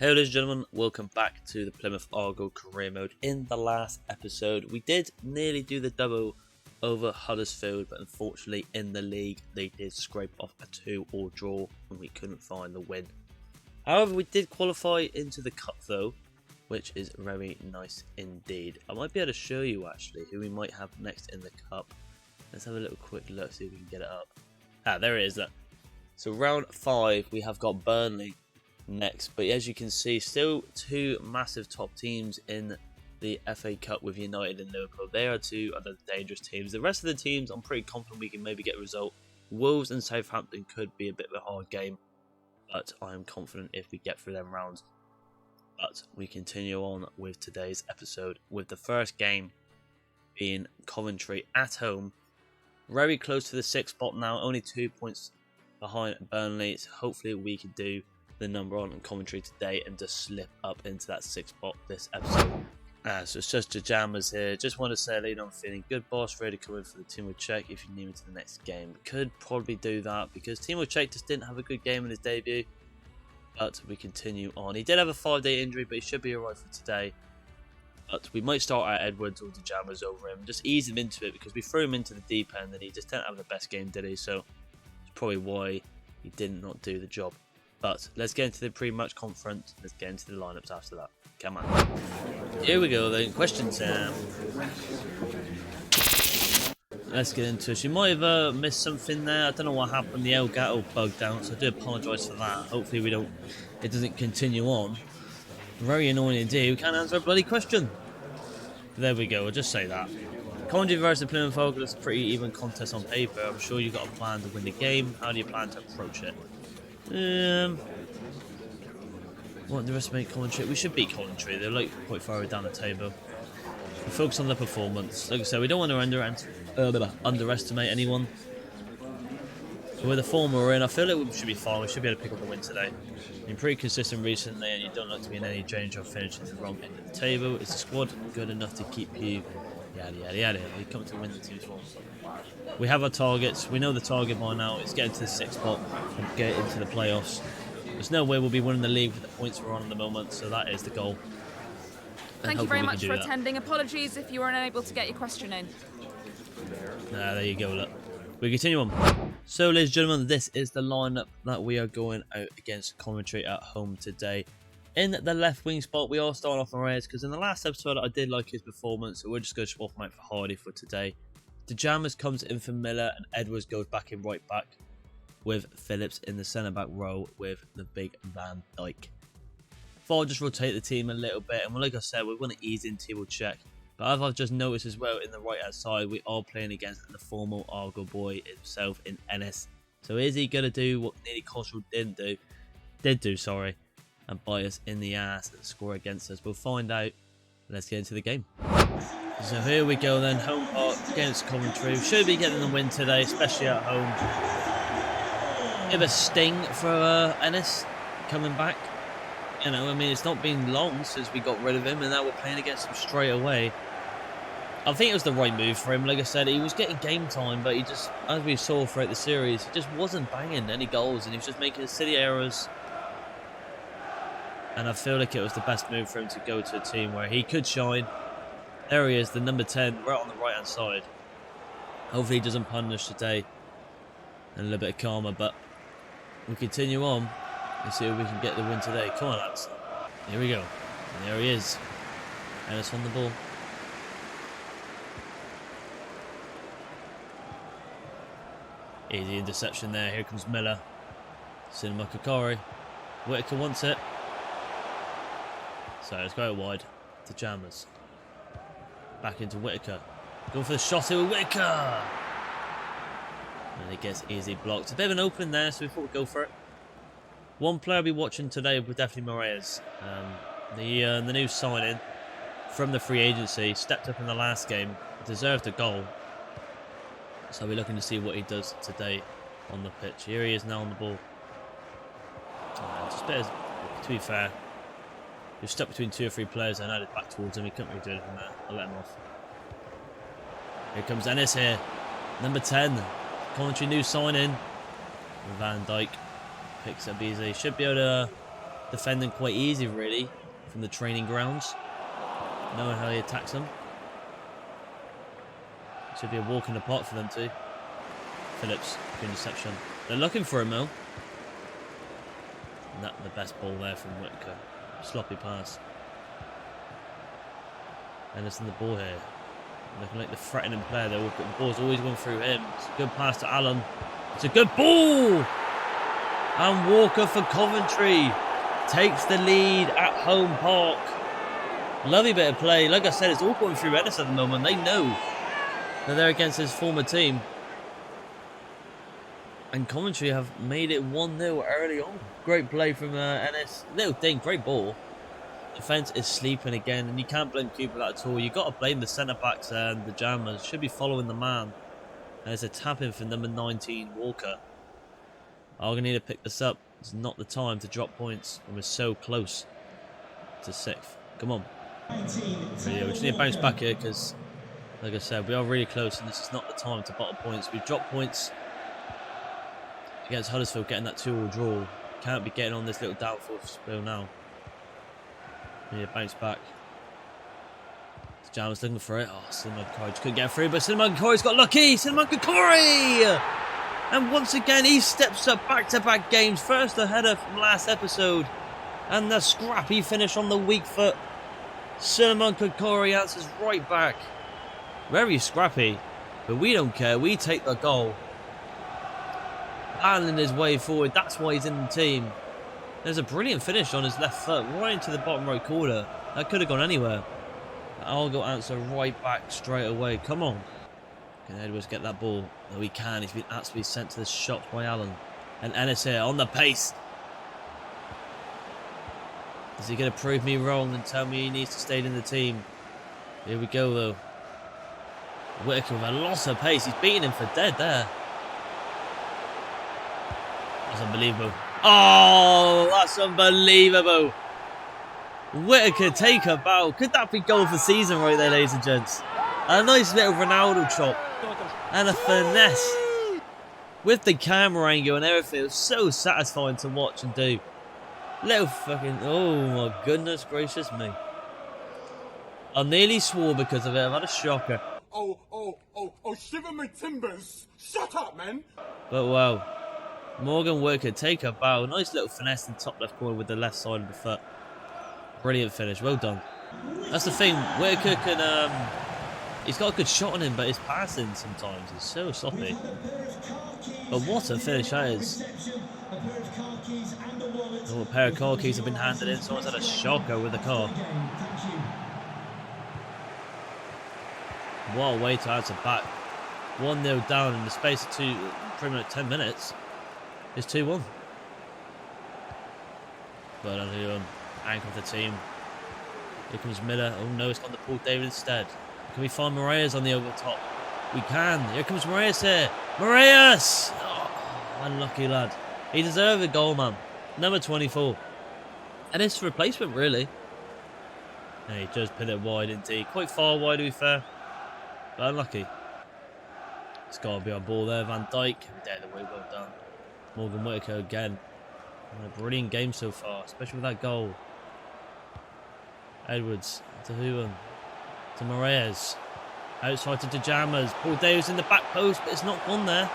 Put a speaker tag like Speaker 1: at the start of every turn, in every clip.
Speaker 1: Hello ladies and gentlemen, welcome back to the Plymouth Argyle career mode. In the last episode we did nearly do the double over Huddersfield, but unfortunately in the league they did scrape off a 2-all draw and we couldn't find the win. However, we did qualify into the cup though, which is very nice indeed. I might be able to show you actually who we might have next in the cup. Let's have a little quick look, see if we can get it up. There it is. So round 5 we have got Burnley next, but as you can see, still two massive top teams in the FA Cup with United and Liverpool. They are two other dangerous teams. The rest of the teams I'm pretty confident we can maybe get a result. Wolves and Southampton could be a bit of a hard game, but I am confident if we get through them rounds. But we continue on with today's episode with the first game being Coventry at home. Very close to the 6th spot now, only 2 points behind Burnley, so hopefully we can do the number on Coventry today and just slip up into that 6th spot this episode. So it's just Jajamas here. Just want to say later I'm feeling good, boss. Ready to come in for the Timo check if you need me to the next game. Could probably do that because Timo check just didn't have a good game in his debut. But we continue on. He did have a 5-day injury, but he should be alright for today. But we might start at Edwards or Jajamas over him. Just ease him into it because we threw him into the deep end and he just didn't have the best game, did he? So it's probably why he did not do the job. But let's get into the pre-match conference. Let's get into the lineups after that. Come on. Here we go then. Question time. Let's get into it. You might have missed something there. I don't know what happened. The Elgato bugged out, so I do apologise for that. Hopefully it doesn't continue on. Very annoying indeed. We can't answer a bloody question. There we go. I'll just say that. Coventry versus Plymouth Argyle is a pretty even contest on paper. I'm sure you've got a plan to win the game. How do you plan to approach it? What underestimate Coventry? We should beat Coventry. They're like quite far down the table. We focus on the performance. Like I said, we don't want to underestimate anyone. So with the form we're in, I feel like we should be fine. We should be able to pick up the win today. Been pretty consistent recently, and you don't look to be in any danger of finishing the wrong end of the table. Is the squad good enough to keep you? Yada yada yada. We come to win the 2-1. We have our targets. We know the target by now. It's getting to the 6th spot and get into the playoffs. There's no way we'll be winning the league with the points we're on at the moment, so that is the goal.
Speaker 2: Thank you very much for attending. Apologies if you were unable to get your question in.
Speaker 1: There you go, look. We continue on. So, ladies and gentlemen, this is the lineup that we are going out against Coventry at home today. In the left wing spot, we are starting off on Reyes because in the last episode I did like his performance, so we're just going to swap him out for Hardy for today. Jajamas comes in for Miller and Edwards goes back in right back with Phillips in the centre back role with the big Van Dijk. I'll just rotate the team a little bit, and like I said, we're going to ease in Timo check. But as I've just noticed as well, in the right hand side we are playing against the former Argyle boy himself in Ennis. So is he going to do what nearly Koshel did do, and bite us in the ass and score against us? We'll find out. Let's get into the game. So here we go then, home park against Coventry. We should be getting the win today, especially at home. Bit of a sting for Ennis coming back. You know, I mean, it's not been long since we got rid of him, and now we're playing against him straight away. I think it was the right move for him. Like I said, he was getting game time, but he just, as we saw throughout the series, he just wasn't banging any goals, and he was just making silly errors. And I feel like it was the best move for him to go to a team where he could shine. There he is, the number 10, right on the right hand side. Hopefully he doesn't punish today. And a little bit of karma, but we'll continue on and see if we can get the win today. Come on, lads. Here we go. And there he is. Ennis on the ball. Easy interception there. Here comes Miller. Cinema Kakari. Whittaker wants it. So let's go wide to Jammers. Back into Whittaker. Going for the shot here with Whittaker. And it gets easy blocked. A bit of an opening there, so we thought we'd go for it. One player I'll be watching today will definitely Moraes. The new signing from the free agency. Stepped up in the last game. Deserved a goal. So we're looking to see what he does today on the pitch. Here he is now on the ball. Just a bit of, to be fair, he was stuck between 2 or 3 players and I had it back towards him. He couldn't really do anything there. I'll let him off. Here comes Ennis here. Number 10. Coventry new signing. Van Dijk picks up easily. Should be able to defending quite easy, really, from the training grounds. Knowing how he attacks them. Should be a walk in the park for them too. Phillips, good interception. They're looking for him though. Not the best ball there from Whitaker. Sloppy pass. Anderson the ball here. Looking like the threatening player. The ball's always going through him. It's a good pass to Allen. It's a good ball! And Walker for Coventry takes the lead at home park. Lovely bit of play. Like I said, it's all going through Ennis at the moment. They know that they're against his former team. And Coventry have made it 1-0 early on. Great play from Ennis. Little thing, great ball. Defence is sleeping again, and you can't blame Cooper that at all. You've got to blame the centre-backs and the jammers. Should be following the man. And there's a tap-in for number 19, Walker. I'm going to need to pick this up. It's not the time to drop points when we're so close to 6th. Come on. Yeah, we just need to bounce back here because, like I said, we are really close, and this is not the time to bottle points. We've dropped points against Huddersfield, getting that 2-2 draw. Can't be getting on this little downfall spill now. We need to bounce back. Jam's looking for it. Oh, Cinnamon Corey couldn't get through, but Cinnamon Corey's got lucky. Cinnamon Corey! And once again, he steps up back-to-back games. First the header from last episode, and the scrappy finish on the weak foot. Cinnamon Corey answers right back. Very scrappy, but we don't care. We take the goal. Battling his way forward. That's why he's in the team. There's a brilliant finish on his left foot, right into the bottom right corner. That could have gone anywhere. Argyle answer right back straight away. Come on. Can Edwards get that ball? No, he can. He's been absolutely sent to the shops by Allen. And Ennis here on the pace. Is he going to prove me wrong and tell me he needs to stay in the team? Here we go, though. Whitaker with a lot of pace. He's beating him for dead there. That's unbelievable. Oh, that's unbelievable. Whitaker take a bow. Could that be goal for season right there, ladies and gents? A nice little Ronaldo chop. And a finesse. With the camera angle and everything. It was so satisfying to watch and do. Little fucking... Oh my goodness gracious me. I nearly swore because of it. I've had a shocker.
Speaker 3: Oh, shiver my timbers. Shut up, man.
Speaker 1: But wow. Morgan Whitaker take a bow. Nice little finesse in the top left corner with the left side of the foot. Brilliant finish. Well done. That's the thing. Whitaker can... he's got a good shot on him, but his passing sometimes is so sloppy. But what a finish that is. Oh, a pair of car keys have been handed in. Someone's had a shocker with the car. What a way to answer back. 1-0 down in the space of pretty much 10 minutes. It's 2-1. But anchor of the team. Here comes Miller. Oh no, it's gone to Paul David instead. Can we find Moraes on the over top? We can. Here comes Moraes here. Moraes! Oh, unlucky lad. He deserved a goal, man. Number 24. And it's replacement, really. And he just put it wide indeed. Quite far wide, to be fair. But unlucky. It's got to be on ball there. Van Dijk. There, the way well done. Morgan Whitaker again. A brilliant game so far, especially with that goal. Edwards to Huon. To Moraes. Outside to Jammers. Paul Davis in the back post, but it's not gone there.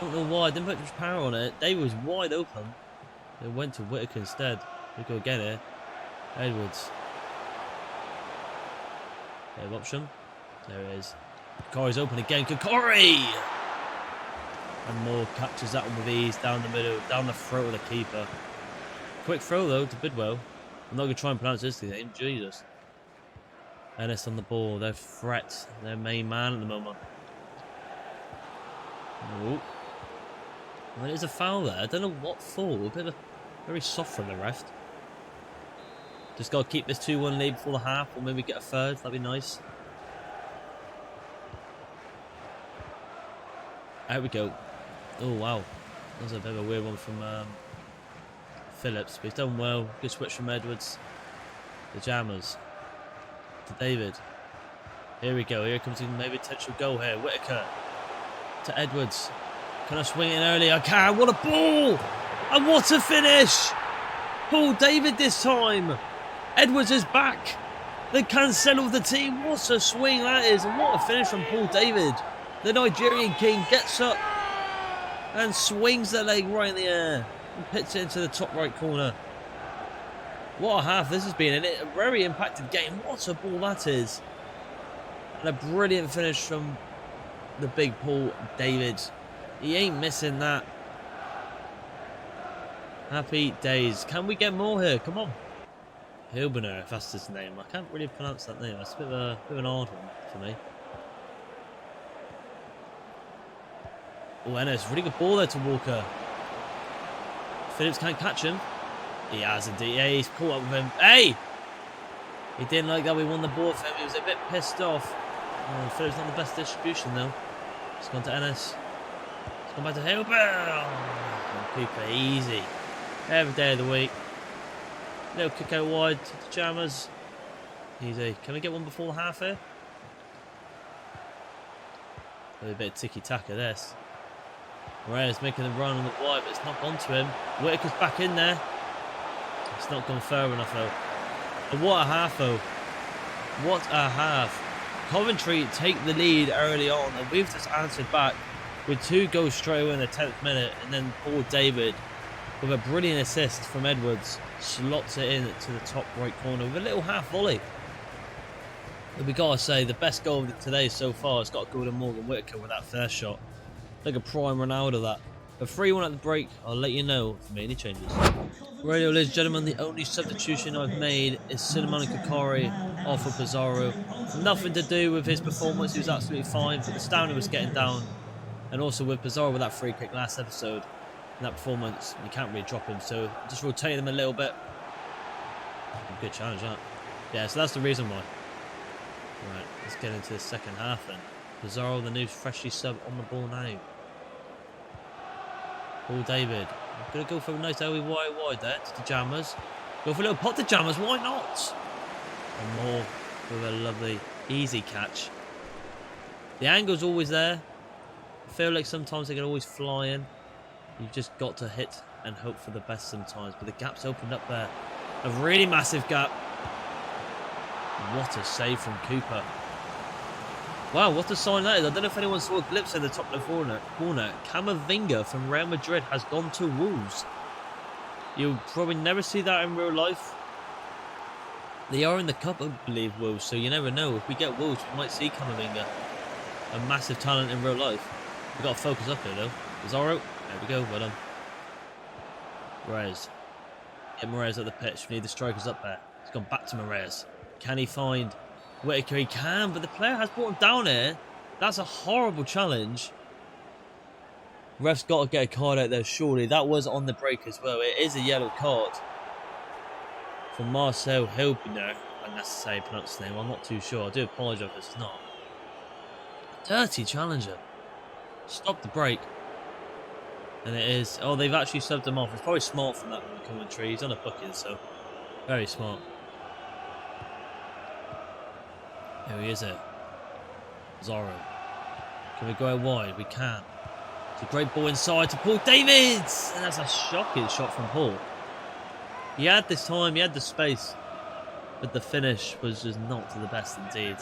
Speaker 1: Don't know why. Didn't put much power on it. Davis was wide open. It went to Whitaker instead. We go again here. Edwards. Bit of option. There it is. Corey's open again. Corey! And Moore captures that one with ease. Down the middle. Down the throat of the keeper. Quick throw though to Bidwell. I'm not going to try and pronounce this name. Jesus. Ennis on the ball. Their threat. Their main man at the moment. Ooh. Well, there's a foul there. I don't know what for. A bit of very soft from the ref. Just got to keep this 2-1 lead before the half, or maybe get a third. That'd be nice. Out we go. Oh wow, that was a bit of a weird one from Phillips, but he's done well. Good switch from Edwards. The Jammers to David. Here we go. Here comes maybe potential goal here. Whitaker to Edwards. Can I swing it in early? I can. What a ball! And what a finish! Paul David this time. Edwards is back. The Cancelo of the team. What a swing that is. And what a finish from Paul David. The Nigerian king gets up and swings the leg right in the air and hits it into the top right corner. What a half this has been. A very impacted game. What a ball that is. And a brilliant finish from the big Paul David. He ain't missing that. Happy days. Can we get more here? Come on. Hilbener, if that's his name. I can't really pronounce that name. It's a bit of an odd one for me. Oh, Ennis, really good ball there to Walker. Phillips can't catch him. He has indeed. Yeah, he's caught up with him. Hey! He didn't like that we won the ball for him. He was a bit pissed off. Oh, Phillips not the best distribution though. It's gone to Ennis. It's gone back to Hilbener. Oh, Cooper, easy. Every day of the week. Little kick out wide to the Jammers. Easy. Can we get one before the half here? A bit of tiki-taka this. Reyes making the run on the wide, but it's not gone to him. Whitaker's back in there. It's not gone far enough though. But what a half though. What a half. Coventry take the lead early on, and we've just answered back with 2 goals straight away in the 10th minute, and then Paul David with a brilliant assist from Edwards slots it in to the top right corner with a little half volley. But we gotta say, the best goal of today so far has got to go to Morgan Whitaker with that first shot. Like a prime Ronaldo that. A 3-1 at the break. I'll let you know if any changes. Radio, ladies and gentlemen, the only substitution I've made is Cinnamon and Kakari off of Pizarro. Nothing to do with his performance, he was absolutely fine, but the stamina was getting down. And also with Pizarro with that free kick last episode, and that performance, you can't really drop him, so just rotate them a little bit. Good challenge, that. Yeah, so that's the reason why. Right, let's get into the second half then. Pizarro, the new freshly sub on the ball now. Paul David. I'm going to go for a nice Ellie wide there to the Jammers. Go for a little pot to Jammers, why not? And more with a lovely, easy catch. The angle's always there. I feel like sometimes they can always fly in. You've just got to hit and hope for the best sometimes. But the gap's opened up there. A really massive gap. What a save from Cooper. Wow, what a sign that is. I don't know if anyone saw a glimpse in the top left corner. Camavinga from Real Madrid has gone to Wolves. You'll probably never see that in real life. They are in the cup, I believe, Wolves, so you never know. If we get Wolves, we might see Camavinga. A massive talent in real life. We've got to focus up here, though. Pizarro. There we go, well done. Reyes. Get Moraes up the pitch. We need the strikers up there. He's gone back to Moraes. Can he find Whitaker? He can, but the player has brought him down here. That's a horrible challenge. Ref's got to get a card out there, surely. That was on the break as well. It is a yellow card for Marcel Hilbener. And that's how you pronounce his name. I'm not too sure. I do apologise if it's not. Dirty challenger. Stop the break. And it is. Oh, they've actually subbed him off. It's probably smart from that commentary. He's on a booking, so very smart. Here he is it. Zorro. Can we go out wide? We can. It's a great ball inside to Paul Davids! And that's a shocking shot from Paul. He had this time, he had the space. But the finish was just not to the best indeed.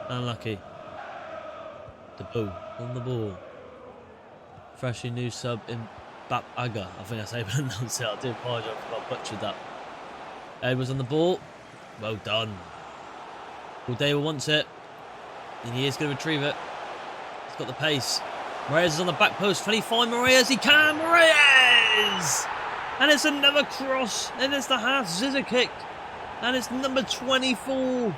Speaker 1: Unlucky. The ball on the ball. Freshly new sub in Bap Aga. I think that's how you pronounce it. I do apologise if I butchered that. Edwards on the ball. Well done. Paul David wants it. And he is going to retrieve it. He's got the pace. Moraes is on the back post. Can he find Moraes? He can! Moraes! And it's another cross. And it's the half scissor kick. And it's number 24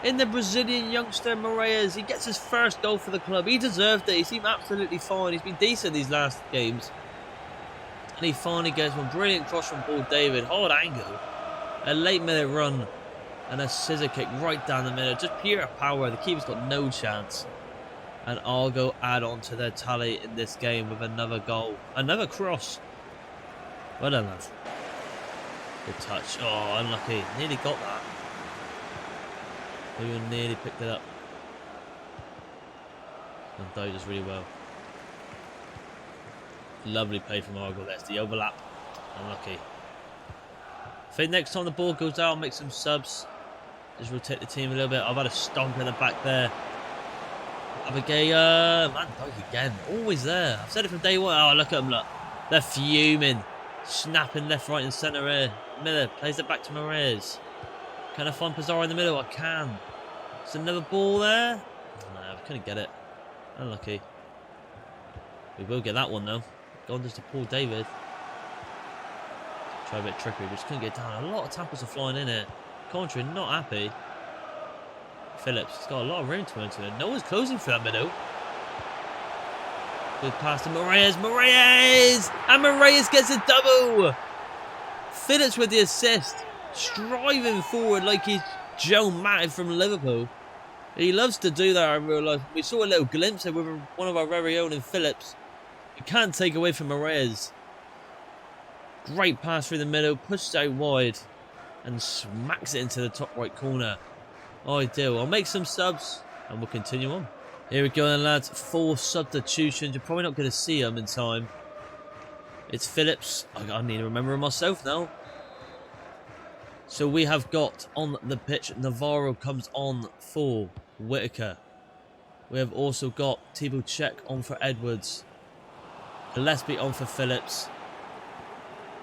Speaker 1: in the Brazilian youngster Moraes. He gets his first goal for the club. He deserved it. He seemed absolutely fine. He's been decent these last games. And he finally gets one brilliant cross from Paul David. Hard angle. A late minute run. And a scissor kick right down the middle. Just pure power. The keeper's got no chance. And Argo add on to their tally in this game with another goal. Another cross. Well done, lads. Good touch. Oh, unlucky. Nearly got that. They nearly picked it up. And Doe does really well. Lovely play from Argo. There's the overlap. Unlucky. I think next time the ball goes out, I'll make some subs. Just rotate the team a little bit. I've had a stomp in the back there. Abigail, Van Dijk again. Always there. I've said it from day one. Oh, look at them, look. They're fuming. Snapping left, right and centre here. Miller plays it back to Moraes. Can I find Pizarro in the middle? I can. There's another ball there. No, I couldn't get it. Unlucky. We will get that one though. Gone just to Paul David. Try a bit trickery, but just couldn't get down. A lot of tackles are flying in here. Coventry not happy. Phillips has got a lot of room to enter it. No one's closing for that middle. Good pass to Moraes. Moraes! And Moraes gets a double! Phillips with the assist. Striving forward like he's Joe Matip from Liverpool. He loves to do that in real life. We saw a little glimpse of it with one of our very own in Phillips. You can't take away from Moraes. Great pass through the middle. Pushed out wide. And smacks it into the top right corner. Ideal. I'll make some subs and we'll continue on. Here we go then, lads. 4 substitutions. You're probably not going to see them in time. It's Phillips. I need to remember myself now. So we have got on the pitch, Navarro comes on for Whitaker. We have also got Thibaut Cech on for Edwards. Gillespie on for Phillips.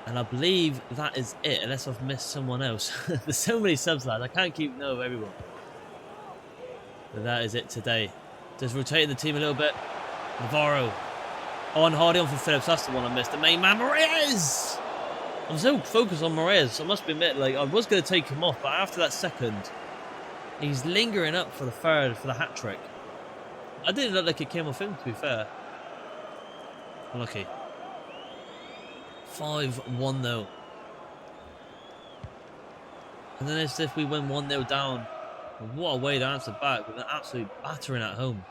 Speaker 1: And I believe that is it, unless I've missed someone else. There's so many subs, lads. I can't keep note of everyone. But that is it today. Just rotating the team a little bit. Navarro. On Hardy on for Phillips. That's the one I missed. The main man, Moraes! I'm so focused on Moraes. I must admit, like, I was going to take him off, but after that second, he's lingering up for the third, for the hat-trick. I didn't look like it came off him, to be fair. Unlucky. 5-1 though. And then it's if we went 1-0 down. What a way to answer back with an absolute battering at home.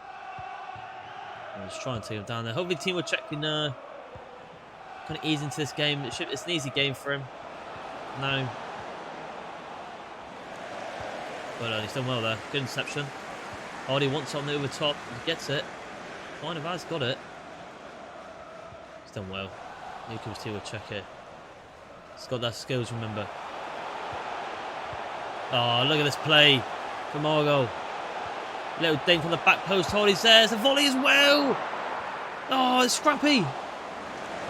Speaker 1: Let's try and take him down there. Hopefully the team will check in kind of ease into this game. It's an easy game for him. No. But he's done well there. Good interception. Hardy wants it on the over top. He gets it. Kind of has got it. He's done well. Here comes Thibaut Cech here. He's got that skills, remember. Oh, look at this play from Argyle. Little dink on the back post. Hardy's there. It's a volley as well. Oh, it's scrappy.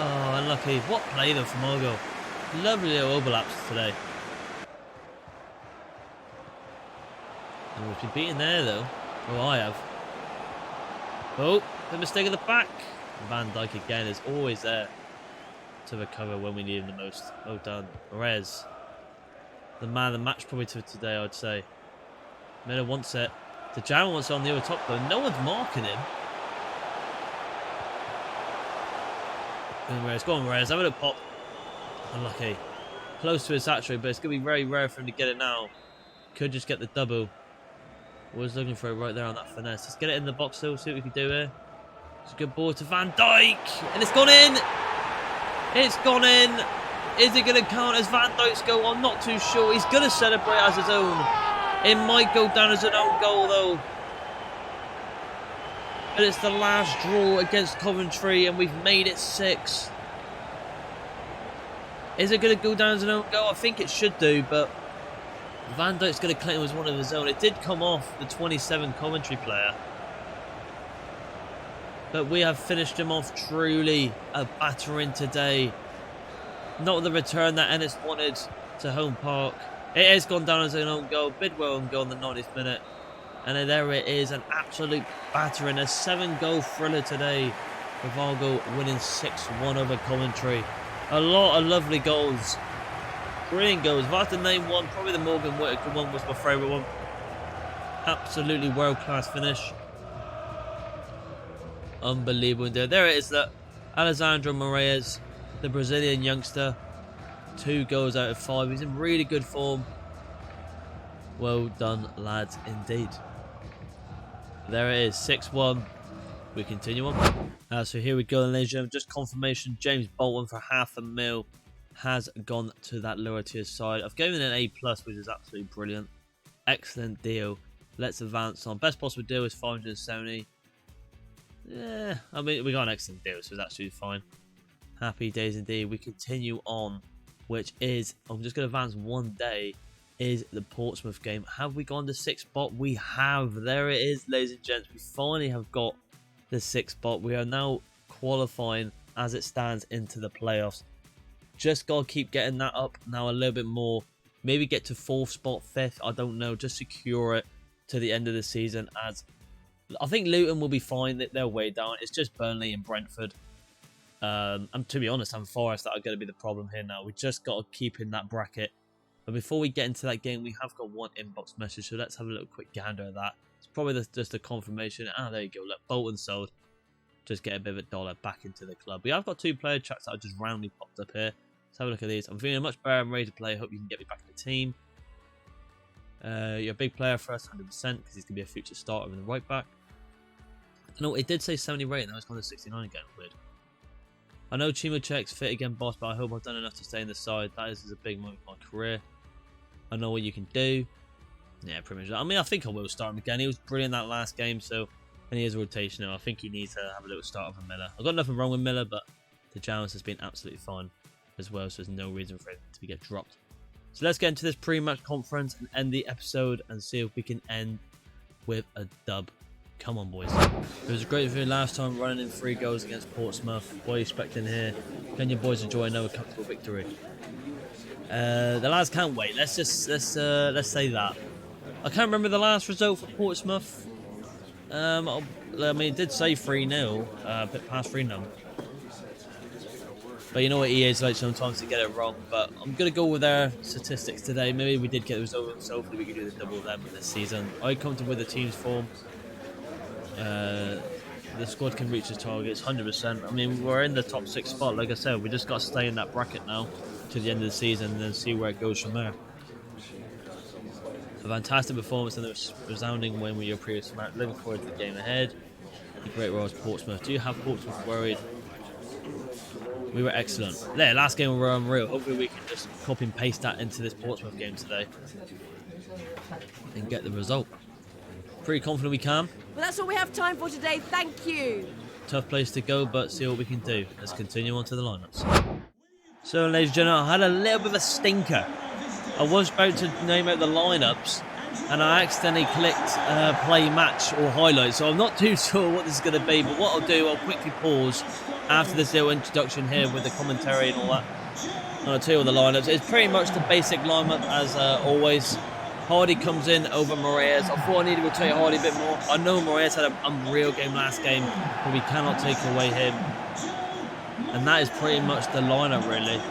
Speaker 1: Oh, unlucky. What play though from Argyle. Lovely little overlaps today. And we've been beaten there though. Oh, I have. Oh, the mistake at the back. Van Dijk again is always there to recover when we need him the most. Well done. Moraes. The man of the match probably today, I'd say. Miller wants it. The Jam wants it on the over top though. No one's marking him. Moraes. Go on, Moraes. Have a look pop. Unlucky. Close to his hat-trick, but it's going to be very rare for him to get it now. Could just get the double. Was looking for it right there on that finesse. Let's get it in the box though. See what we can do here. It's a good ball to Van Dijk. And it's gone in. It's gone in. Is it going to count as Van Dijk's goal? I'm not too sure. He's going to celebrate as his own. It might go down as an own goal though. But it's the last draw against Coventry and we've made it 6. Is it going to go down as an own goal? I think it should do, but Van Dijk's going to claim it as one of his own. It did come off the 27 Coventry player. But we have finished him off truly a battering today. Not the return that Ennis wanted to home park. It has gone down as an own goal. Bidwell own goal in the 90th minute. And then there it is, an absolute battering. A 7-goal thriller today. With Argyle winning 6-1 over Coventry. A lot of lovely goals. Brilliant goals. If I had to name one, probably the Morgan Whitaker one was my favourite one. Absolutely world-class finish. Unbelievable indeed. There it is, that Alessandro Moraes, the Brazilian youngster. 2 goals out of 5. He's in really good form. Well done, lads, indeed. There it is, 6-1. We continue on. So here we go, ladies and gentlemen. Just confirmation, James Bolton for $500,000 has gone to that lower tier side. I've given it an A+, which is absolutely brilliant. Excellent deal. Let's advance on. Best possible deal is 570. Yeah, I mean, we got an excellent deal, so it's absolutely fine. Happy days indeed. We continue on which is, I'm just going to advance one day, is the Portsmouth game. Have we gone to 6th spot? We have. There it is, ladies and gents. We finally have got the 6th spot. We are now qualifying as it stands into the playoffs. Just got to keep getting that up now a little bit more. Maybe get to 4th spot, 5th. I don't know. Just secure it to the end of the season, as I think Luton will be fine. They're way down. It's just Burnley and Brentford. And to be honest, Forest that are going to be the problem here now. We just got to keep in that bracket. But before we get into that game, we have got one inbox message. So let's have a little quick gander at that. It's probably just a confirmation. Ah, there you go. Look, Bolton sold. Just get a bit of a dollar back into the club. We have got 2 player chats that are just randomly popped up here. Let's have a look at these. I'm feeling much better. I'm ready to play. Hope you can get me back in the team. You're a big player for us, 100%, because he's going to be a future starter in the right back. No, it did say 70 rating. Now it's gone to 69 again. Weird. I know Chimo checks fit again, boss, but I hope I've done enough to stay in the side. That is a big moment in my career. I know what you can do. Yeah, pretty much. I mean, I think I will start him again. He was brilliant that last game, so and he is a rotation now. I think he needs to have a little start of Miller. I've got nothing wrong with Miller, but the Jones has been absolutely fine as well, so there's no reason for him to get dropped. So let's get into this pre-match conference and end the episode and see if we can end with a dub. Come on, boys. It was a great view last time, running in 3 goals against Portsmouth. What are you expecting here? Can your boys enjoy another comfortable victory? The lads can't wait. Let's say that. I can't remember the last result for Portsmouth. I mean, it did say 3-0, a bit past 3-0. But you know what he is like sometimes to get it wrong. But I'm going to go with their statistics today. Maybe we did get the result, so hopefully we can do the double them this season. I'm comfortable with the team's form. The squad can reach its targets 100%. I mean, we're in the top 6 spot. Like I said, we just got to stay in that bracket now to the end of the season and then see where it goes from there. A fantastic performance and a resounding win with your previous match. Looking forward to the game ahead. A great role as Portsmouth. Do you have Portsmouth worried? We were excellent. Yeah, last game we were unreal. Hopefully we can just copy and paste that into this Portsmouth game today and get the result. Pretty confident we can.
Speaker 4: Well, that's all we have time for today. Thank you.
Speaker 1: Tough place to go, but see what we can do. Let's continue on to the lineups. So, ladies and gentlemen, I had a little bit of a stinker. I was about to name out the lineups, and I accidentally clicked play match or highlight. So I'm not too sure what this is going to be, but what I'll do, I'll quickly pause after this little introduction here with the commentary and all that. And I'll tell you all the lineups. It's pretty much the basic lineup as always. Hardy comes in over Moraes. I thought I needed to rotate Hardy a bit more. I know Moraes had an unreal game last game, but we cannot take away him. And that is pretty much the lineup, really.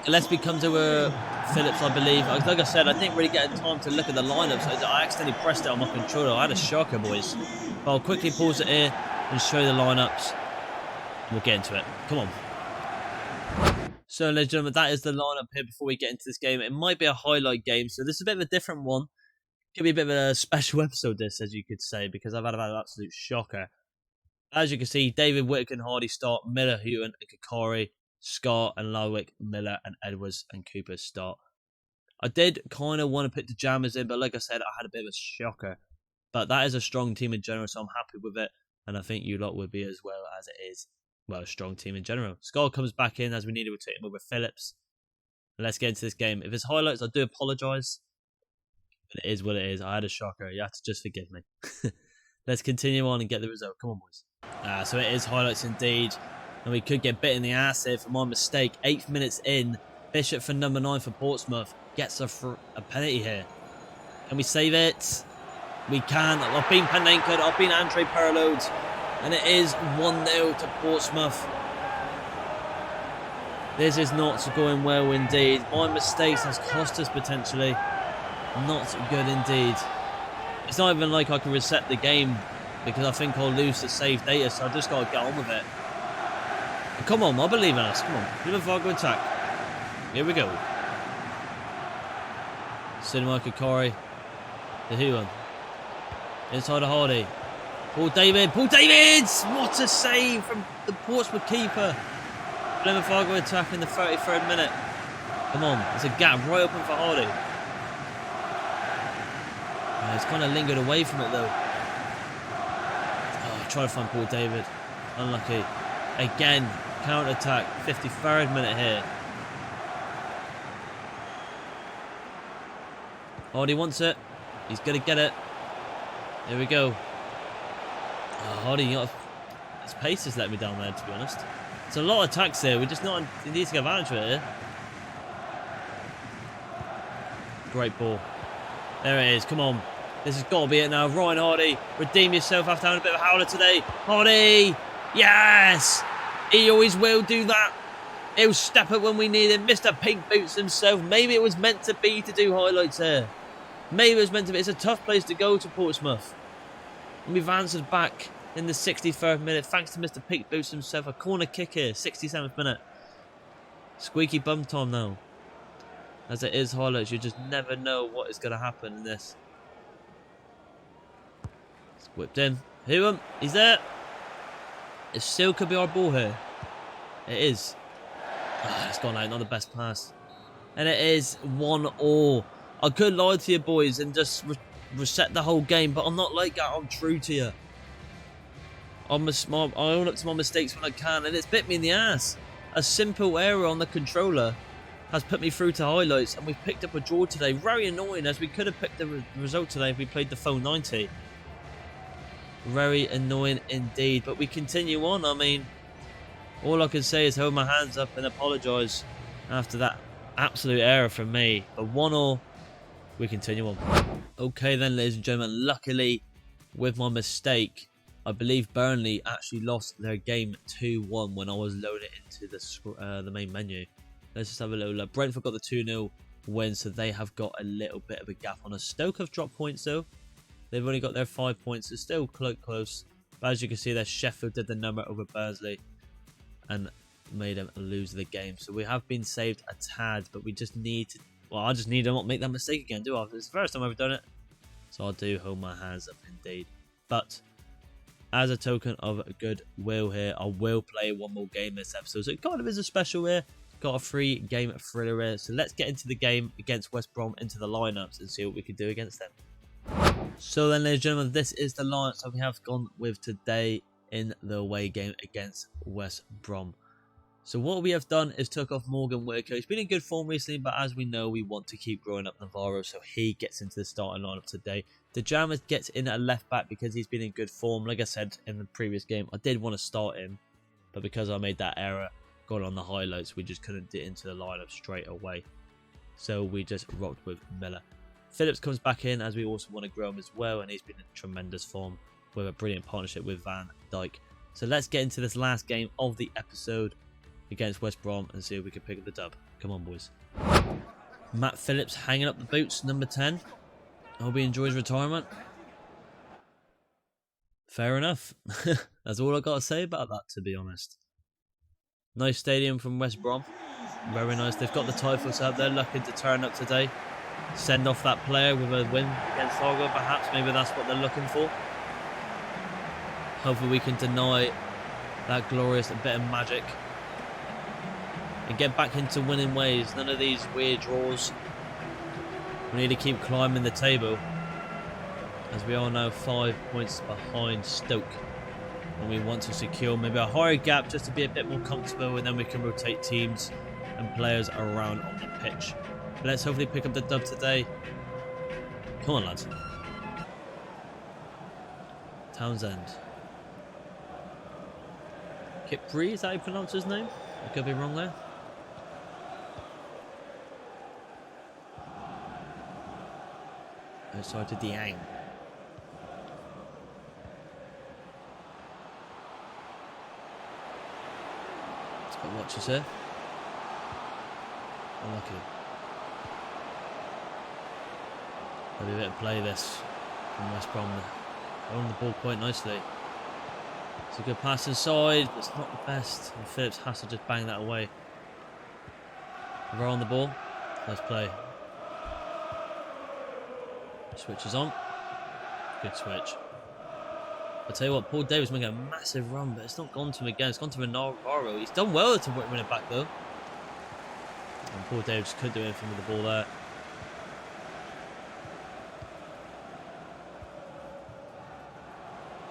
Speaker 1: Unless we come to Phillips, I believe. Like I said, I didn't really get time to look at the lineups. I accidentally pressed it on my controller. I had a shocker, boys. But I'll quickly pause it here and show you the lineups. We'll get into it. Come on. So, ladies and gentlemen, that is the lineup here before we get into this game. It might be a highlight game, so this is a bit of a different one. Could be a bit of a special episode, this, as you could say, because I've had an absolute shocker. As you can see, David, Whittaker and Hardy start, Miller, Houghton and Kakari, Scott and Lowick, Miller and Edwards and Cooper start. I did kind of want to put the Jammers in, but like I said, I had a bit of a shocker. But that is a strong team in general, so I'm happy with it. And I think you lot would be as well, as it is, well, a strong team in general. Scott comes back in as we need to rotate him over Phillips. And let's get into this game. If it's highlights, I do apologise. But it is what it is. I had a shocker. You have to just forgive me. Let's continue on and get the result. Come on, boys. So it is highlights indeed. And we could get bit in the ass here for my mistake. 8 minutes in. Bishop for number 9 for Portsmouth. Gets a penalty here. Can we save it? We can. I've been Panenka. I've been Andre Paralode. And it is 1-0 to Portsmouth. This is not going well indeed. My mistakes has cost us potentially. Not good indeed. It's not even like I can reset the game because I think I'll lose the save data, so I just got to get on with it. But come on, I believe in us. Come on. Plymouth Argyle attack. Here we go. Cinema Kakari. The Huon. Inside of Hardy. Paul David. Paul David! What a save from the Portsmouth keeper. Plymouth Argyle attack in the 33rd minute. Come on. There's a gap right open for Hardy. He's kind of lingered away from it though. Oh, try to find Paul David. Unlucky. Again, counter attack. 53rd minute here. Hardy wants it. He's going to get it. Here we go. Oh, Hardy, his pace has let me down there, to be honest. It's a lot of attacks here. We need to get advantage of it here. Great ball. There it is. Come on. This has got to be it now. Ryan Hardy, redeem yourself after having a bit of a howler today. Hardy! Yes! He always will do that. He'll step up when we need him. Mr. Pink Boots himself. Maybe it was meant to be to do highlights here. Maybe it was meant to be. It's a tough place to go to Portsmouth. And we've answered back in the 63rd minute. Thanks to Mr. Pink Boots himself. A corner kick here. 67th minute. Squeaky bum time now. As it is highlights, you just never know what is going to happen in this. It's whipped in. Him. He's there. It still could be our ball here. It is. Oh, it's gone out. Not the best pass. And it is 1-1. I could lie to you boys and just reset the whole game, but I'm not like that. I'm true to you. I own up to my mistakes when I can, and it's bit me in the ass. A simple error on the controller has put me through to highlights, and we've picked up a draw today. Very annoying, as we could have picked the result today if we played the full 90. Very annoying indeed, but we continue on. I mean, all I can say is hold my hands up and apologise after that absolute error from me. But 1-1, we continue on. Okay then, ladies and gentlemen, luckily with my mistake, I believe Burnley actually lost their game 2-1 when I was loading it into the main menu. Let's just have a little look. Brentford got the 2-0 win, so they have got a little bit of a gap on us. Stoke have dropped points though. They've only got their 5 points. It's still quite close. But as you can see there, Sheffield did the number over Burnley and made them lose the game. So we have been saved a tad, but we just need to... Well, I just need to not make that mistake again, do I? It's the first time I've done it. So I do hold my hands up indeed. But as a token of goodwill here, I will play one more game this episode. So it kind of is a special here. Got a free game thriller here. So let's get into the game against West Brom, into the lineups, and see what we can do against them. So then, ladies and gentlemen, this is the lineup that we have gone with today in the away game against West Brom. So what we have done is took off Morgan Whittaker. He's been in good form recently, but as we know, we want to keep growing up Navarro, so he gets into the starting lineup today. Dejama gets in at left back because he's been in good form. Like I said in the previous game, I did want to start him, but because I made that error going on the highlights, we just couldn't get into the lineup straight away. So we just rocked with Miller. Phillips comes back in as we also want to grow him as well, and he's been in tremendous form with a brilliant partnership with Van Dijk. So let's get into this last game of the episode against West Brom and see if we can pick up the dub. Come on, boys. Matt Phillips hanging up the boots, number 10. I hope he enjoys retirement. Fair enough. That's all I got to say about that, to be honest. Nice stadium from West Brom. Very nice. They've got the Typhus out there looking to turn up today. Send off that player with a win against Argyle, perhaps. Maybe that's what they're looking for. Hopefully we can deny that glorious bit of magic and get back into winning ways. None of these weird draws. We need to keep climbing the table, as we are now 5 points behind Stoke, and we want to secure maybe a higher gap just to be a bit more comfortable, and then we can rotate teams and players around on the pitch. But let's hopefully pick up the dub today. Come on, lads. Townsend. Kipri, is that how you pronounce his name? I could be wrong there. Outside to Diang. Let's got watches here. Unlucky. Maybe a bit of play this from West Brom. They're on the ball quite nicely. It's a good pass inside, but it's not the best. And Phillips has to just bang that away. We're on the ball. Nice play. Switches on. Good switch. I'll tell you what, Paul Davis making a massive run, but it's not gone to him again. It's gone to Navarro. He's done well to win it back though. And Paul Davis couldn't do anything with the ball there.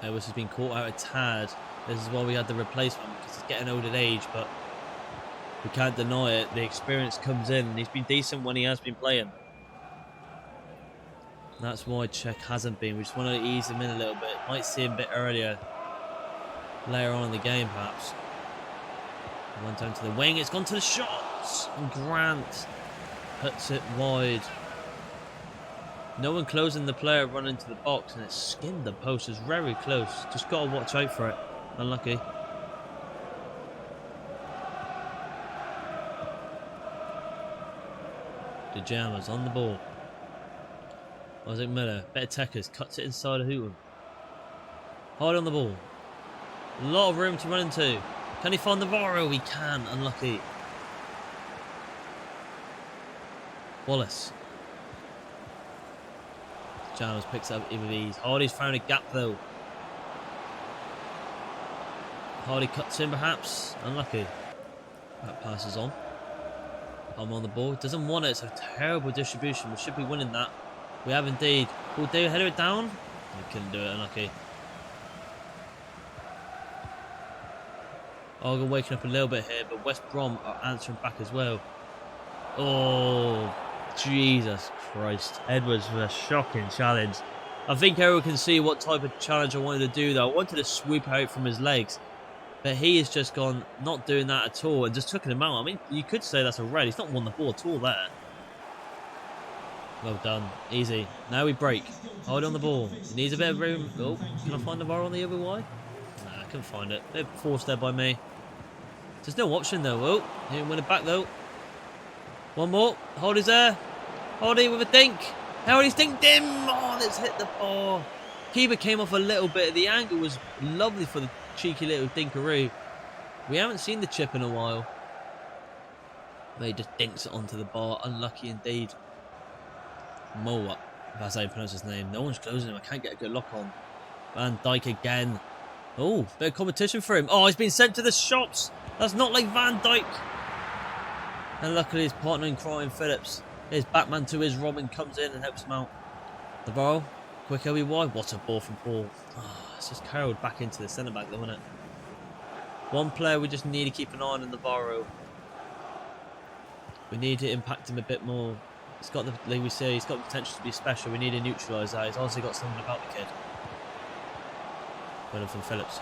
Speaker 1: This has been caught out a tad. This is why we had the replacement, because he's getting old at age, but we can't deny it. The experience comes in, and he's been decent when he has been playing. That's why Czech hasn't been. We just want to ease him in a little bit. Might see him a bit earlier. Later on in the game, perhaps. One down to the wing. It's gone to the shots. And Grant puts it wide. No one closing the player running into the box, and it skinned the post. It's very close. Just got to watch out for it. Unlucky. The Jammers on the ball. Isaac Miller, better Techers, cuts it inside of Hooton. Hard on the ball. A lot of room to run into. Can he find Navarro? He can. Unlucky. Wallace. Jammers picks up with ease. Hardy's found a gap though. Hardy cuts in perhaps. Unlucky. That passes on. I'm on the ball. Doesn't want it. It's a terrible distribution. We should be winning that. We have indeed. Will David header it down? We couldn't do it. Unlucky. Argyle waking up a little bit here, but West Brom are answering back as well. Oh, Jesus Christ. Edwards with a shocking challenge. I think everyone can see what type of challenge I wanted to do though. I wanted to sweep out from his legs. But he has just gone, not doing that at all, and just took him out. I mean, you could say that's a red. He's not won the ball at all there. Well done. Easy. Now we break. Hold on the ball. He needs a bit of room. Oh, can I find the bar on the other wide? Nah, I couldn't find it. They're forced there by me. There's no option though. Oh, he didn't win it back though. One more. Hardy's there. Hardy with a dink. Hardy's dinked him. Oh, let's hit the bar. Keeper came off a little bit. The angle was lovely for the cheeky little dinkaroo. We haven't seen the chip in a while. But he just dinks it onto the bar. Unlucky indeed. Moa, if that's how you pronounce his name. No one's closing him. I can't get a good lock on. Van Dijk again. Oh, bit of competition for him. Oh, he's been sent to the shops. That's not like Van Dijk. And luckily his partner in crime, Phillips, his Batman to his Robin, comes in and helps him out. Navarro, quick LBY. What a ball from Paul. Oh, it's just carried back into the centre back though, isn't it? One player we just need to keep an eye on in Navarro. We need to impact him a bit more. He's got the, like we say, he's got the potential to be special. We need to neutralise that. He's also got something about the kid. Well done from Phillips.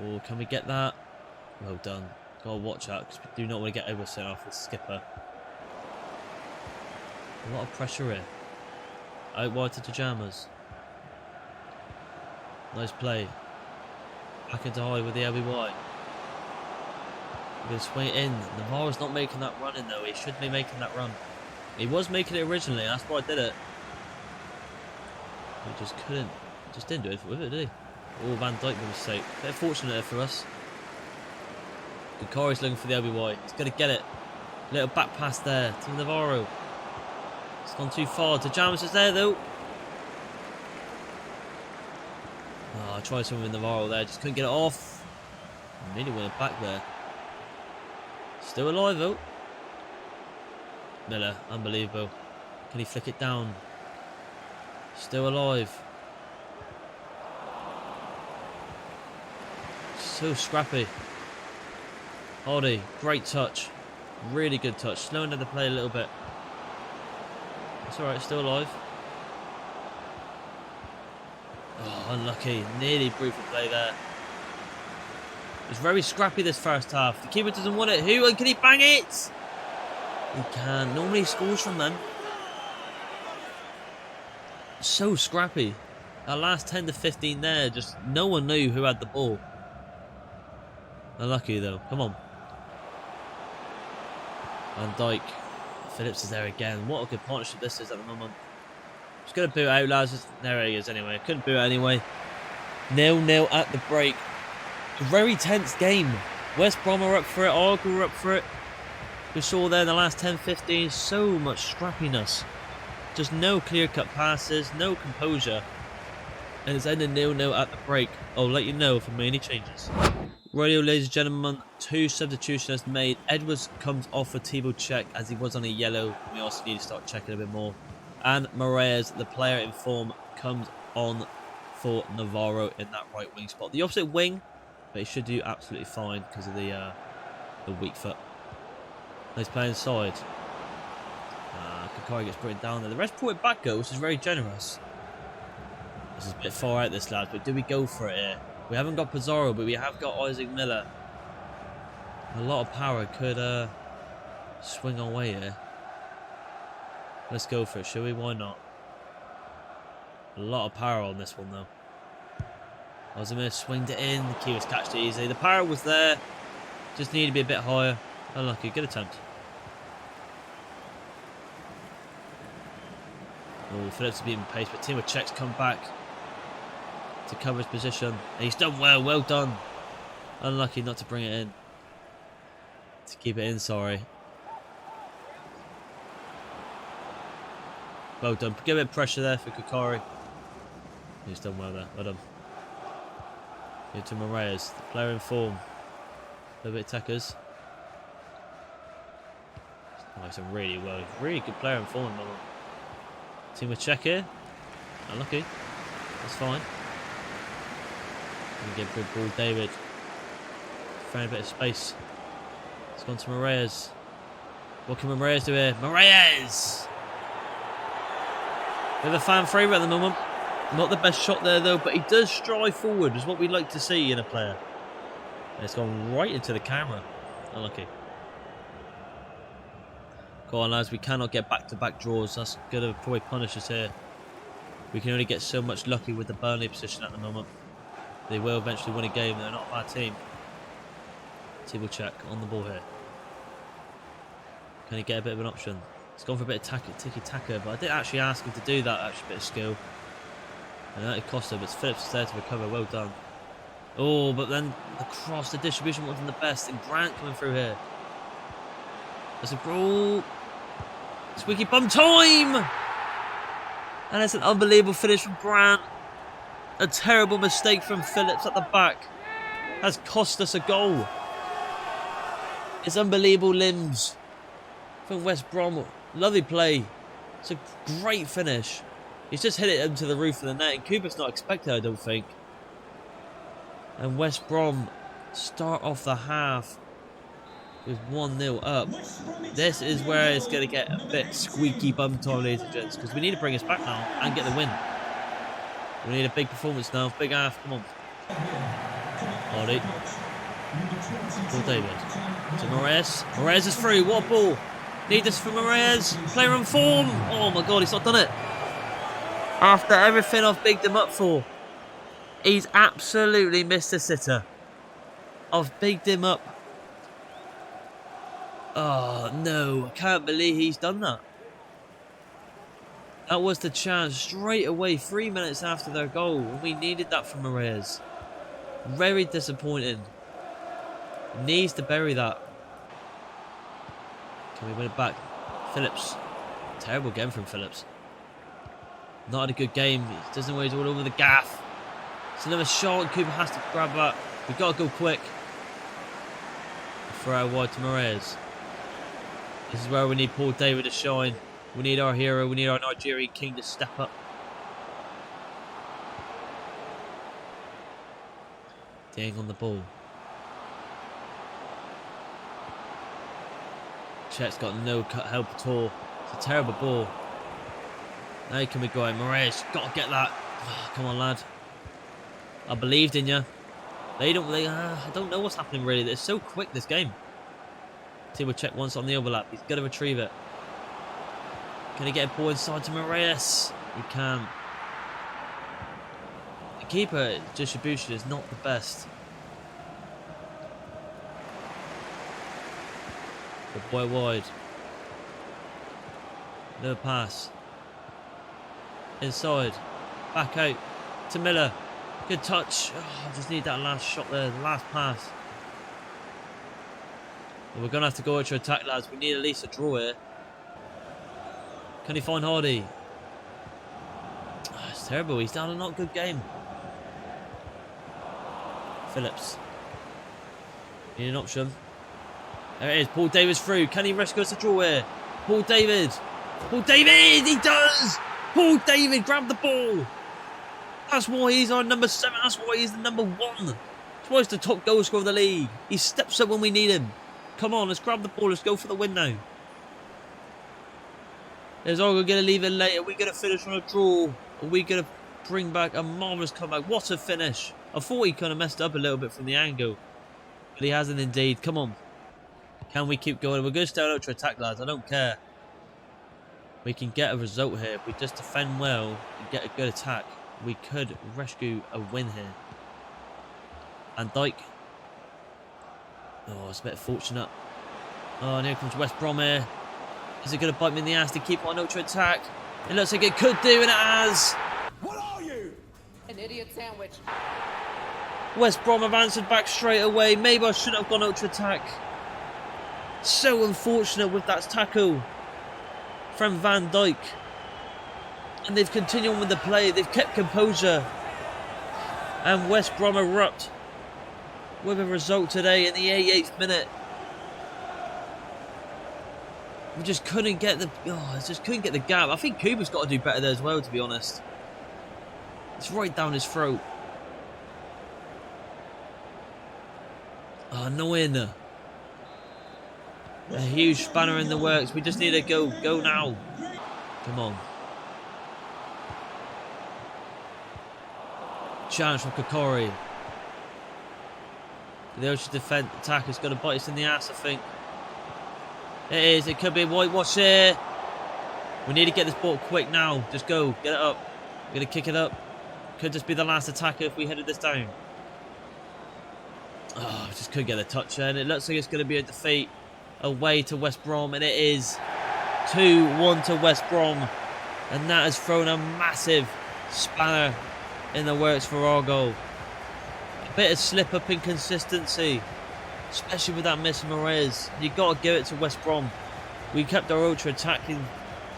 Speaker 1: Oh, can we get that? Well done. Gotta watch out because we do not want to get oversent off the skipper. A lot of pressure here. Out wide to the Jammers. Nice play. Back into high with the LBY. We're going to swing it in. Navarro's not making that run in though. He should be making that run. He was making it originally. That's why I did it. He just couldn't. Just didn't do it with it, did he? Oh, Van Dijk with a mistake. Bit fortunate there for us. Gakari's looking for the LBY. He's going to get it. Little back pass there to Navarro. It's gone too far. To Jammers is there though. Oh, I tried something with Navarro there. Just couldn't get it off. Nearly went it back there. Still alive though. Miller, unbelievable. Can he flick it down? Still alive. So scrappy. Hardy, great touch. Really good touch. Slowing down the play a little bit. It's alright, still alive. Oh, unlucky. Nearly brutal play there. It's very scrappy this first half. The keeper doesn't want it. Who? And can he bang it? He can. Normally he scores from them. So scrappy. Our last 10 to 15 there, just no one knew who had the ball. Unlucky though. Come on. Van Dijk. Phillips is there again. What a good partnership this is at the moment. Just going to boot out, lads. There he is anyway. Couldn't boot it anyway. 0-0 at the break. A very tense game. West Brom are up for it. Argyle are up for it. We saw there in the last 10-15 so much scrappiness. Just no clear-cut passes, no composure. And it's ended 0-0 at the break. I'll let you know if I make any changes. Radio, ladies and gentlemen, 2 substitutions made. Edwards comes off for Thibaut Czech as he was on a yellow. We also need to start checking a bit more. And Moraes, the player in form, comes on for Navarro in that right wing spot. The opposite wing, but he should do absolutely fine because of the weak foot. He's playing inside. Kakari gets put it down there. The rest pull it back though, which is very generous. This is a bit far out this lad, but do we go for it here? We haven't got Pizarro, but we have got Isaac Miller. A lot of power could swing our way here. Let's go for it, shall we? Why not? A lot of power on this one though. Ozimir swinged it in. The keeper's catched it easily. The power was there. Just needed to be a bit higher. Unlucky. Good attempt. Oh, Phillips is beating pace, but Timo Czech's come back to cover his position. And he's done well. Well done. Unlucky not to bring it in. To keep it in, sorry. Well done. Give a bit of pressure there for Kakari. He's done well there. Well done. Here to Moraes, the player in form. A little bit of Tekers. Oh, he's done really well. Really good player in form. Team with check here. Unlucky. That's fine. And get good ball, David. Found a bit of space. It's gone to Moraes. What can Moraes do here? Moraes! Bit of a fan favourite at the moment. Not the best shot there though, but he does strive forward, is what we'd like to see in a player. And it's gone right into the camera. Unlucky. Go on lads, we cannot get back-to-back draws. That's going to probably punish us here. We can only get so much lucky with the Burnley position at the moment. They will eventually win a game, they're not a bad team. Table check on the ball here. Can he get a bit of an option? He's gone for a bit of tiki-taka, but I didn't actually ask him to do that, actually, a bit of skill. And that cost him, but Phillips is there to recover, well done. Oh, but then the cross, the distribution wasn't the best, and Grant coming through here. There's a brawl. Squeaky bum time! And it's an unbelievable finish from Grant. A terrible mistake from Phillips at the back has cost us a goal. It's unbelievable limbs from West Brom. Lovely play. It's a great finish. He's just hit it into the roof of the net, and Cooper's not expected, I don't think. And West Brom start off the half with 1-0 up. This is where it's going to get a bit squeaky bum time, ladies and gents, because we need to bring us back now and get the win. We need a big performance now. Big half, come on. Hardy. Paul David. To Moraes. Moraes is free. What a ball. Need this for Moraes. Player on form. Oh my god, he's not done it. After everything I've bigged him up for, he's absolutely missed a sitter. I've bigged him up. Oh no, I can't believe he's done that. That was the chance straight away, 3 minutes after their goal. We needed that from Moraes. Very disappointing. Needs to bury that. Can we win it back? Phillips. Terrible game from Phillips. Not had a good game. He doesn't know he's all over the gaff. It's another shot. Cooper has to grab that. We've got to go quick. Throw out wide to Moraes. This is where we need Paul David to shine. We need our hero. We need our Nigerian king to step up. Dang on the ball. Chet's got no help at all. It's a terrible ball. Now can we go in? Moraes, got to get that. Oh, come on, lad. I believed in you. I don't know what's happening really. It's so quick, this game. Timo check once on the overlap. He's got to retrieve it. Can he get a ball inside to Moraes? He can. The keeper distribution is not the best. The boy wide. No pass. Inside. Back out to Miller. Good touch. Oh, I just need that last shot there. The last pass. Well, we're going to have to go to attack, lads. We need at least a draw here. Can he find Hardy? Oh, it's terrible. He's done a not good game. Phillips. Need an option. There it is. Paul David's through. Can he rescue us a draw here? Paul David. Paul David! He does! Paul David grabbed the ball. That's why he's our number 7. That's why he's the number 1. That's why he's the top goal scorer of the league. He steps up when we need him. Come on, let's grab the ball. Let's go for the win now. Is Argyle going to leave it late? Are we going to finish on a draw? Are we going to bring back a marvellous comeback? What a finish. I thought he kind of messed up a little bit from the angle. But he hasn't indeed. Come on. Can we keep going? We're going to stay on ultra attack, lads. I don't care. We can get a result here. If we just defend well and get a good attack, we could rescue a win here. And Dyke. Oh, it's a bit fortunate. Oh, and here comes West Brom here. Is it going to bite me in the ass to keep on ultra attack? It looks like it could do, and it has.
Speaker 3: What are you?
Speaker 4: An idiot sandwich.
Speaker 1: West Brom have answered back straight away. Maybe I shouldn't have gone ultra attack. So unfortunate with that tackle from Van Dijk. And they've continued on with the play. They've kept composure. And West Brom erupt with a result today in the 88th minute. We just couldn't get the gap. I think Cooper's got to do better there as well, to be honest. It's right down his throat. Oh, annoying. A huge spanner in the works. We just need to go. Go now. Come on. Challenge from Kokori. The Ocean defense attack is going to bite us in the ass, I think. It is. It could be a whitewash here. We need to get this ball quick now. Just go. Get it up. We're going to kick it up. Could just be the last attacker if we headed this down. Oh, just couldn't get the touch there. And it looks like it's going to be a defeat away to West Brom. And it is 2-1 to West Brom. And that has thrown a massive spanner in the works for Argyle. A bit of slip up in consistency, especially with that miss from Moraes. You got to give it to West Brom. We kept our ultra attacking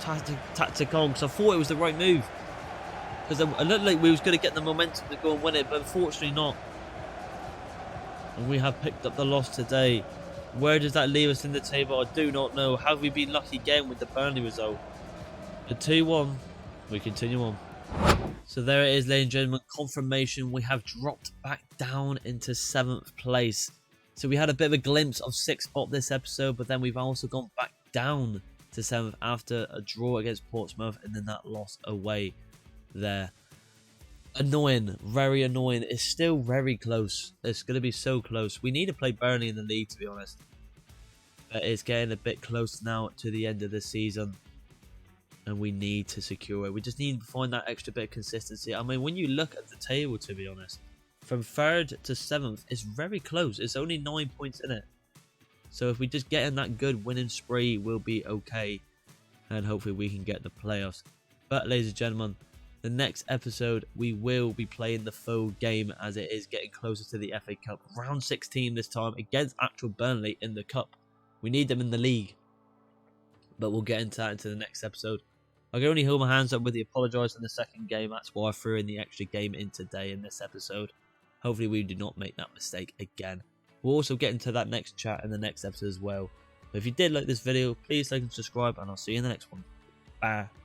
Speaker 1: tactic on because I thought it was the right move. Because it looked like we was going to get the momentum to go and win it, but unfortunately not. And we have picked up the loss today. Where does that leave us in the table? I do not know. Have we been lucky again with the Burnley result? At 2-1, we continue on. So there it is, ladies and gentlemen, confirmation. We have dropped back down into 7th place. So we had a bit of a glimpse of 6th spot this episode, but then we've also gone back down to 7th after a draw against Portsmouth and then that loss away there. Annoying, very annoying. It's still very close. It's going to be so close. We need to play Burnley in the league, to be honest. But it's getting a bit close now to the end of the season. And we need to secure it. We just need to find that extra bit of consistency. I mean, when you look at the table, to be honest, from 3rd to 7th, it's very close. It's only 9 points in it. So if we just get in that good winning spree, we'll be okay. And hopefully we can get the playoffs. But ladies and gentlemen, the next episode, we will be playing the full game as it is getting closer to the FA Cup. Round 16 this time against actual Burnley in the Cup. We need them in the league. But we'll get into that into the next episode. I can only hold my hands up with the apologise in the second game. That's why I threw in the extra game in today in this episode. Hopefully we do not make that mistake again. We'll also get into that next chat in the next episode as well. But if you did like this video, please like and subscribe, and I'll see you in the next one. Bye.